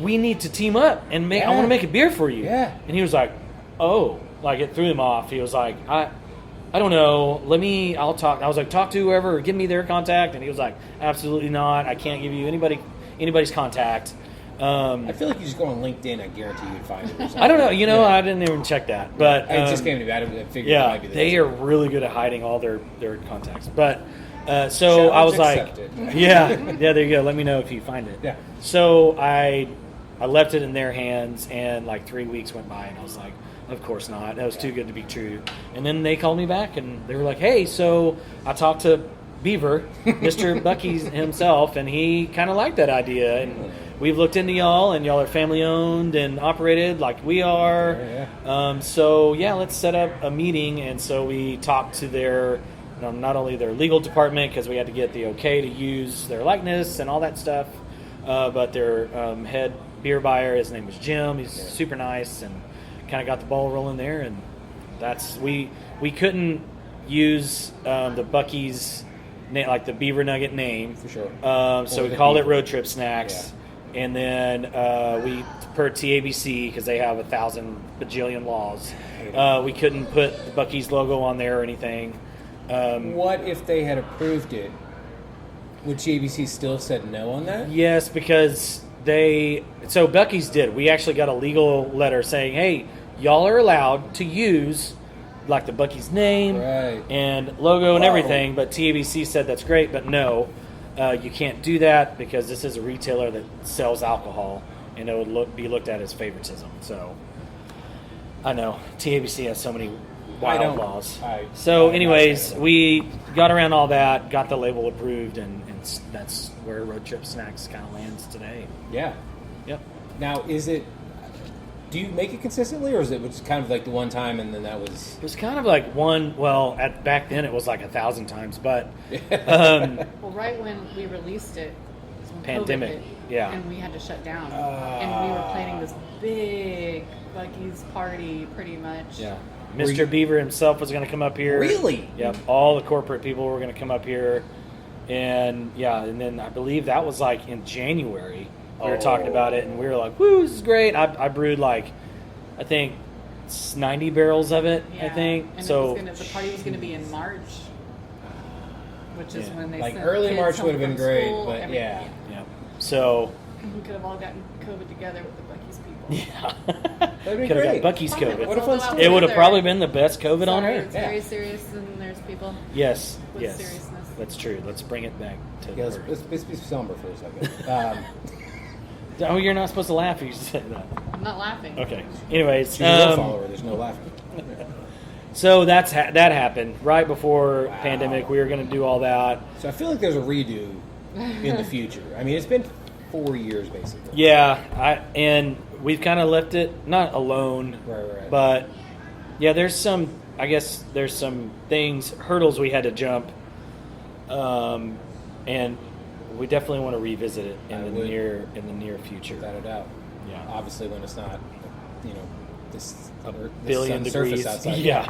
we need to team up and make. I want to make a beer for you. Yeah. And he was like, oh, like it threw him off. He was like, I don't know. I'll talk. I was like, talk to whoever, or give me their contact. And he was like, absolutely not. I can't give you anybody's contact. I feel like you just go on LinkedIn. I guarantee you'd find it. Or something. I don't know. I didn't even check that. But it just came to me. I figured it might be they are really good at hiding all their contacts. But so Challenge I was accepted. like, yeah, there you go. Let me know if you find it. Yeah. So I left it in their hands, and like 3 weeks went by, and I was like, of course not. That was too good to be true. And then they called me back, and they were like, hey, so I talked to Beaver, Mr. Bucky's himself, and he kind of liked that idea. And we've looked into y'all, and y'all are family owned and operated like we are. So let's set up a meeting. And so we talked to their, not only their legal department, because we had to get the okay to use their likeness and all that stuff, but their head beer buyer, his name was Jim. He's super nice, and kind of got the ball rolling there. And that's we couldn't use the Bucky's name, like the Beaver Nugget name, for sure. So we called it Road Trip Snacks. And then we, per TABC, because they have 1,000 bajillion laws, we couldn't put the Bucky's logo on there or anything. What if they had approved it? Would TABC still said no on that? Yes, because so Bucky's did. We actually got a legal letter saying, hey, y'all are allowed to use like the Bucky's name and logo and everything, but TABC said that's great, but no. You can't do that because this is a retailer that sells alcohol, and it would be looked at as favoritism. So, I know TABC has so many wild laws. Anyways, we got around all that, got the label approved, and that's where Road Trip Snacks kind of lands today. Yeah. Yep. Now, do you make it consistently, or is it just kind of like the one time and then that was... It was kind of like back then it was like 1,000 times, but... well, right when we released it, was when pandemic, COVID hit, and we had to shut down. And we were planning this big Bucky's party, pretty much. Yeah. Mr. Beaver himself was going to come up here. Really? Yep. All the corporate people were going to come up here. And, and then I believe that was like in January. We were talking about it, and we were like, woo, this is great. I brewed like, I think, 90 barrels of it, I think. And so the party was going to be in March, which is when they sent early kids March home would have been from great, school, but everything. So we could have all gotten COVID together with the Bucky's people. Yeah. That'd be Could have great. got Bucky's COVID. What a fun story. It would have probably been the best COVID on earth. It's very serious, and there's people Yes. with seriousness. That's true. Let's bring it back to let's be somber for a second. Oh, you're not supposed to laugh if you say that. I'm not laughing. Okay. Anyways. She's a real follower. There's no laughing. So that happened right before pandemic. We were going to do all that. So I feel like there's a redo in the future. I mean, it's been 4 years basically. Yeah, and we've kind of left it not alone, Right. but there's some hurdles we had to jump, and we definitely want to revisit it in the near future. Without a doubt. Yeah. Obviously, when it's not, this billion degrees. outside. Yeah.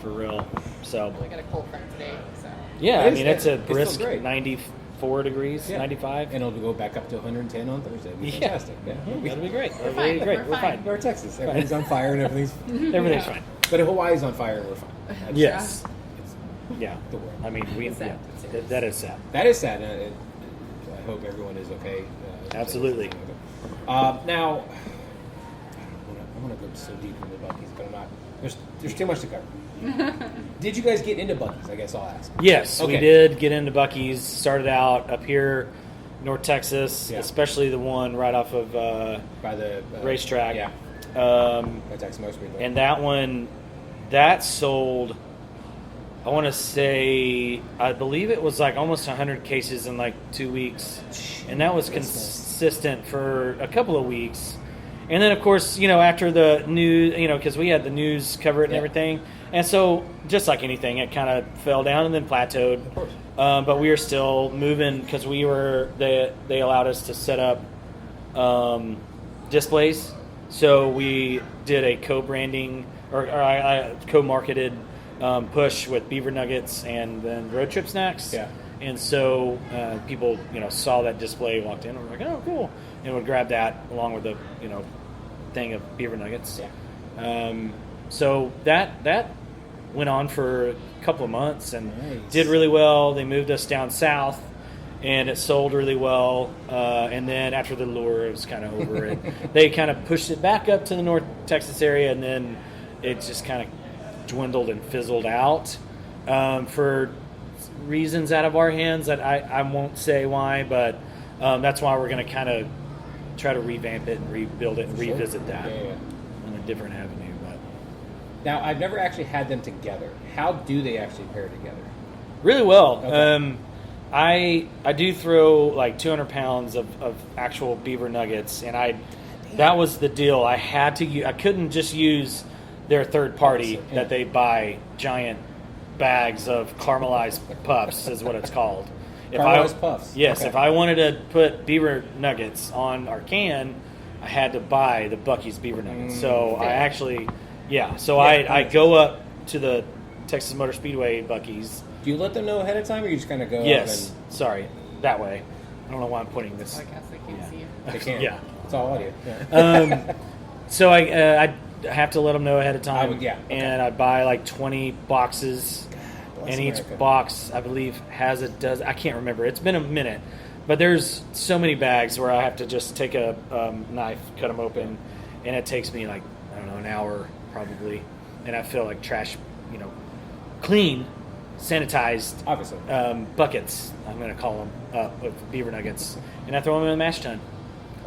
For real. So. We got a cold front today, so. Yeah, it's a feels brisk great. 94 degrees, 95. And it'll go back up to 110 on Thursday. It'll be fantastic. Yeah. That'll be great. We're fine. We're fine. We're Texas. Everything's on fire and Everything's fine. But Hawaii's on fire and we're fine. Yes. Yeah. The world. I mean, It's sad. that is sad. That is sad. I hope everyone is okay. Absolutely. Now, I want to go so deep into Bucky's, but I'm not. There's too much to cover. Did you guys get into Bucky's? I guess I'll ask. Yes, Okay. we did get into Bucky's. Started out up here, North Texas, especially the one right off of By the racetrack. Yeah. By Texas Motor Speedway. And that one, that sold. I want to say, I believe it was like almost 100 cases in like 2 weeks. And that was consistent for a couple of weeks. And then, of course, after the news, because we had the news cover it and everything. And so, just like anything, it kind of fell down and then plateaued. Of course. But we were still moving because they allowed us to set up displays. So we did a co-branding or I co-marketed push with Beaver Nuggets and then Road Trip Snacks. Yeah. And so people, saw that display, walked in, and were like, "Oh, cool!" and would grab that along with a thing of beaver nuggets. Yeah. So that went on for a couple of months and Nice. did really well. They moved us down south, and it sold really well. And then after the lure, it was kind of over it. They kind of pushed it back up to the North Texas area, and then it just kind of dwindled and fizzled out for reasons out of our hands that I won't say why, but that's why we're going to kind of try to revamp it and rebuild it and Sure. revisit that Yeah. on a different avenue. But Now, I've never actually had them together. How do they actually pair together? really well. Okay. I do throw like 200 pounds of actual beaver nuggets, and that was the deal. I had to I couldn't just use their third party Yeah. that they buy giant bags of caramelized puffs is what it's called. Caramelized puffs. Yes, Okay. if I wanted to put beaver nuggets on our can, I had to buy the Buc-ee's beaver nuggets. So I actually, so I go up to the Texas Motor Speedway Buc-ee's. Do you let them know ahead of time, or you just kind of go Yes, up sorry, that way. I don't know why I'm putting this. Podcast, I can't see you. and they can't? Yeah. It's all audio. Yeah. So I have to let them know ahead of time. I would- yeah, okay. And I buy like 20 boxes, Bless and each America. box I believe has a dozen. I can't remember. It's been a minute, but there's so many bags where I have to just take a knife, cut them open, and it takes me like I don't know an hour probably, and I feel like trash, clean, sanitized Obviously. buckets. I'm going to call them with beaver nuggets, and I throw them in the mash tun.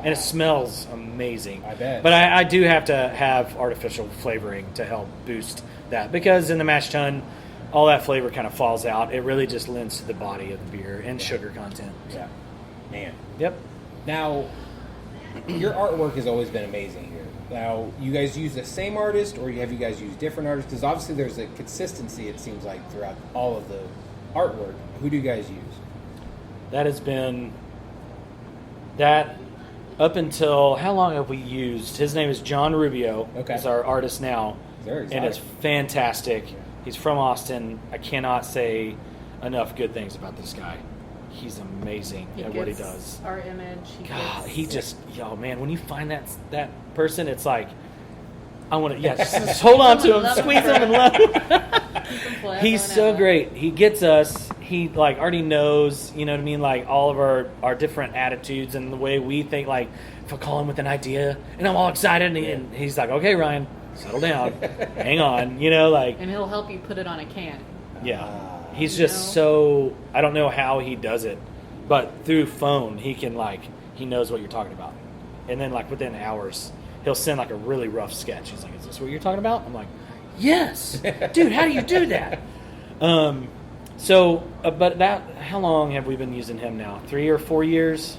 And it smells amazing. I bet. But I do have to have artificial flavoring to help boost that, because in the mash tun, all that flavor kind of falls out. It really just lends to the body of the beer and sugar content. Yeah. Man. Yep. Now, your artwork has always been amazing here. Now, you guys use the same artist, or have you guys used different artists? Because obviously there's a consistency, it seems like, throughout all of the artwork. Who do you guys use? That has been that up until how long have we used? His name is John Rubio. Okay. He's our artist now. Very And it's exciting. fantastic. He's from Austin. I cannot say enough good things about this guy. He's amazing He at what he gets does. our image. God, gets- he just, man, when you find that person, it's like, I want to, just hold on to Someone him, love him squeeze him, and love him. Keep him forever He's and so ever. great. He gets us. He already knows, you know what I mean, like all of our different attitudes and the way we think. Like if I call him with an idea and I'm all excited, and he's like, "Okay, Ryan, settle down, hang on," And he'll help you put it on a can. yeah. He's You just know? so, I don't know how he does it, but through phone he can he knows what you're talking about, and then within hours he'll send a really rough sketch. He's like, "Is this what you're talking about?" I'm like, "Yes, dude. How do you do that?" But how long have we been using him now? 3 or 4 years?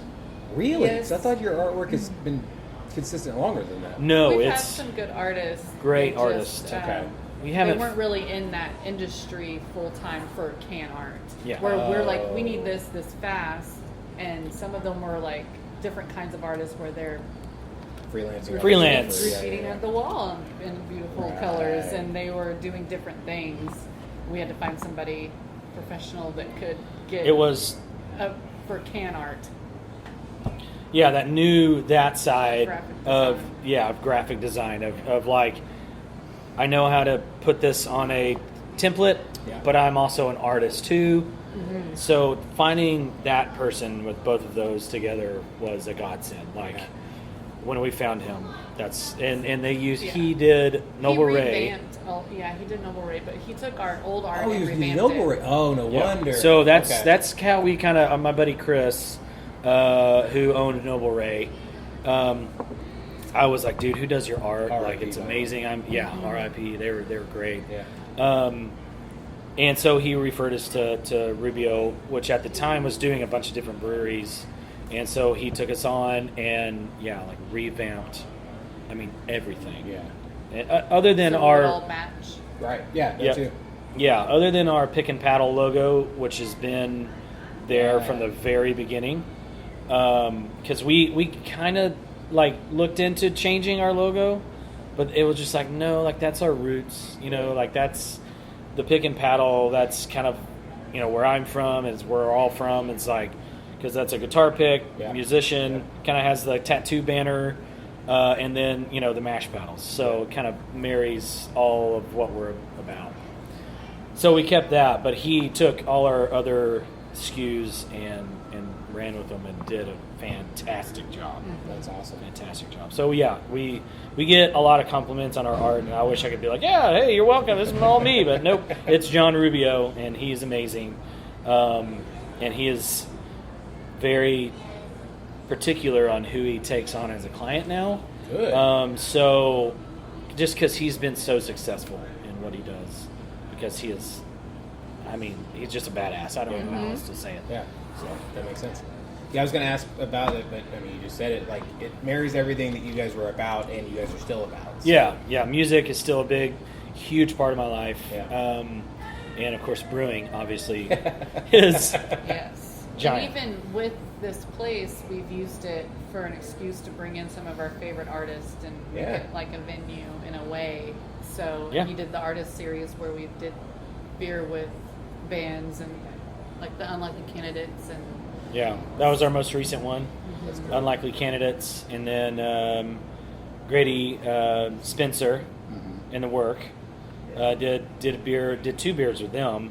Really? Yes. 'Cause I thought your artwork has been consistent longer than that. No, We've had it's some good artists. great They just, artists. Okay. we They haven't. weren't really in that industry full time for can art. Yeah. Where we're like, we Oh. need this fast, and some of them were different kinds of artists where they're Freelancing. Freelance. repeating at the wall in beautiful Right. colors, and they were doing different things. We had to find somebody professional that could get It was for can art. that knew that side Graphic of design. of graphic design of I know how to put this on a template, Yeah. but I'm also an artist too. So finding that person with both of those together was a godsend. When we found him, and they used Yeah. he did Noble he Ray. revamped, he did Noble Ray, but he took our old art Oh, and he was revamped Noble it. Ray. Oh, no Yeah. wonder. So that's Okay. how we kind of my buddy Chris, who owned Noble Ray. I was like, dude, who does your art? R.I.P., It's man. amazing. R.I.P. They were great. Yeah. And so he referred us to Rubio, which at the time was doing a bunch of different breweries, and so he took us on and revamped. I mean everything. Yeah. And, other than So our we all match. Right. Yeah. That Yep. too. Yeah, other than our pick and paddle logo, which has been there Yeah. from the very beginning, because we kind of looked into changing our logo, but it was just no, that's our roots, that's the pick and paddle. That's kind of where I'm from, is where we're all from. It's because that's a guitar pick, Yeah. musician, kind of has the tattoo banner, and then the mash paddles. So it kind of marries all of what we're about. So we kept that, but he took all our other SKUs and ran with them and did a fantastic job. That's awesome. Fantastic job. So yeah, we get a lot of compliments on our art, and I wish I could be like, yeah, hey, you're welcome. This is all me, but nope, it's John Rubio, and he's amazing, and he is very particular on who he takes on as a client now. Good. So just because he's been so successful in what he does, because he is, he's just a badass. I don't know how else to say it. Yeah, so that makes sense. Yeah, I was going to ask about it, but you just said it. Like, it marries everything that you guys were about and you guys are still about. So. Yeah. Music is still a big, huge part of my life. Yeah. And of course, brewing obviously is Yes. giant. And even with this place, we've used it for an excuse to bring in some of our favorite artists and make it like a venue in a way. So Yeah. he did the artist series where we did beer with bands and like the Unlikely Candidates and Yeah, that was our most recent one. That's cool. Unlikely Candidates, and then Grady Spencer in the work did two beers with them,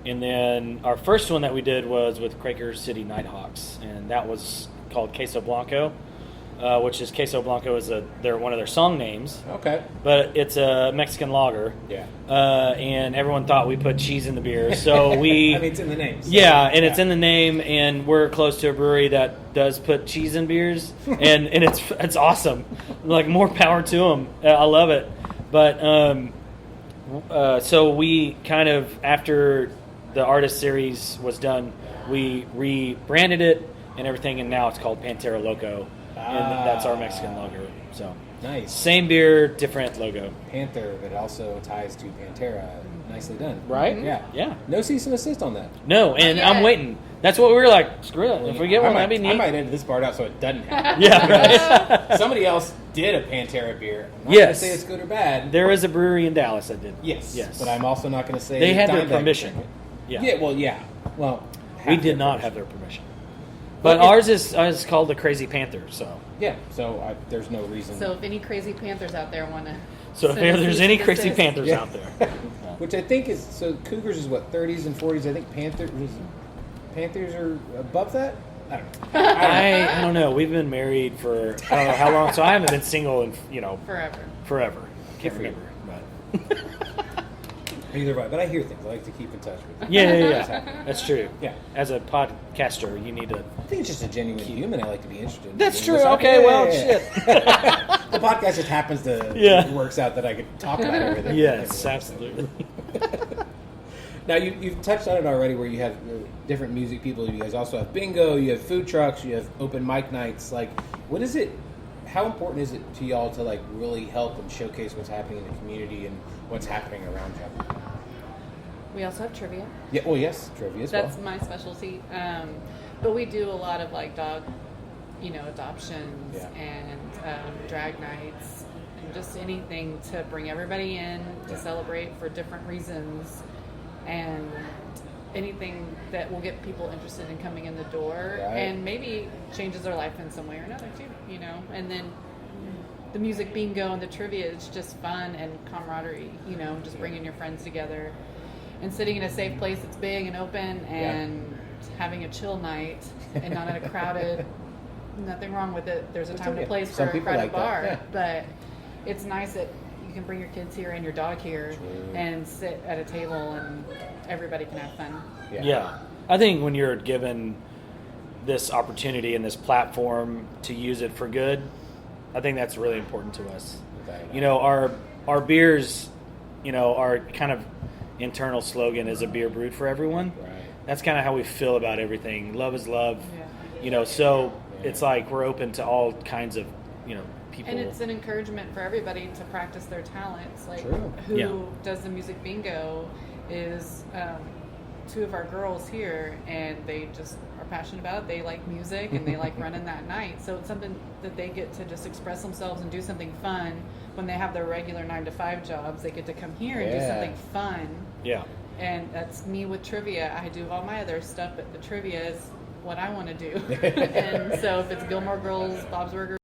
and then our first one that we did was with Quaker City Nighthawks, and that was called Queso Blanco, which is Queso Blanco is they're one of their song names, Okay. but it's a Mexican lager. Yeah. And everyone thought we put cheese in the beer, so we. It's in the name. So. Yeah, and it's in the name, and we're close to a brewery that does put cheese in beers, and it's awesome. Like, more power to them. I love it. But so we kind of, after the artist series was done, we rebranded it and everything, and now it's called Panther Loco, and that's our Mexican lager. So Nice. same beer, different logo. Panther, but it also ties to Pantera. Nicely done. Right? Yeah. Yeah. No cease and assist on that. No, and Not I'm yet. waiting. That's what we were like. Screw it. If we get one, that'd be neat. I might edit this part out so it doesn't happen. Yeah, right. Somebody else did a Pantera beer. I'm not Yes. going to say it's good or bad. There is a brewery in Dallas that did. Yes. Yes. But I'm also not going to say They had their Dimebag permission. drank it. Yeah. Yeah. Well, We half their did not permission. have their permission. But Well, ours is called the Crazy Panther. So Yeah. So there's no reason. so if any crazy Panthers out there want to if there's any Crazy Panthers Yeah. out there, Which I think is so. Cougars is what 30s and 40s. I think Panthers are above that. I don't know. I don't know. We've been married for I don't know how long, so I haven't been single in forever. Can't for you. remember, but Either way, but I hear things. I like to keep in touch with you. yeah. That's true. Yeah. As a podcaster, you need to. I think it's just a genuine human. I like to be interested. in That's things. true. It's like, Okay. yeah, Well, yeah, yeah. shit. The podcast just happens to Yeah. it works out that I could talk about everything. Yes, absolutely. Now you've touched on it already, where you have different music people. You guys also have bingo. You have food trucks. You have open mic nights. Like, what is it? How important is it to y'all to like really help and showcase what's happening in the community and what's happening around you? We also have trivia. Yeah. Well, yes, trivia as That's well. my specialty. But we do a lot of like dog, adoptions Yeah. and drag nights and just anything to bring everybody in to Yeah. celebrate for different reasons, and anything that will get people interested in coming in the door Right. and maybe changes their life in some way or another too. And then the music bingo and the trivia is just fun and camaraderie. Just bringing your friends together and sitting in a safe place that's big and open and having a chill night and not in a crowded. Nothing wrong with it. There's a It's time okay. and place Some for a people crowded like that, bar, yeah. but it's nice that you can bring your kids here and your dog here True. and sit at a table and everybody can have fun. Yeah. I think when you're given this opportunity and this platform to use it for good, I think that's really important to us. Our beers, our kind of internal slogan is a beer brewed for everyone. Right. That's kind of how we feel about everything. Love is love. Yeah. So it's like we're open to all kinds of, people. And it's an encouragement for everybody to practice their talents. Like, True. who Yeah. does the music bingo is two of our girls here, and they just are passionate about it. They like music, and they like running that night. So it's something that they get to just express themselves and do something fun. When they have their regular 9-to-5 jobs, they get to come here and do Yeah. something fun. Yeah. And that's me with trivia. I do all my other stuff, but the trivia is what I want to do. And so if it's Gilmore Girls, Bob's Burgers,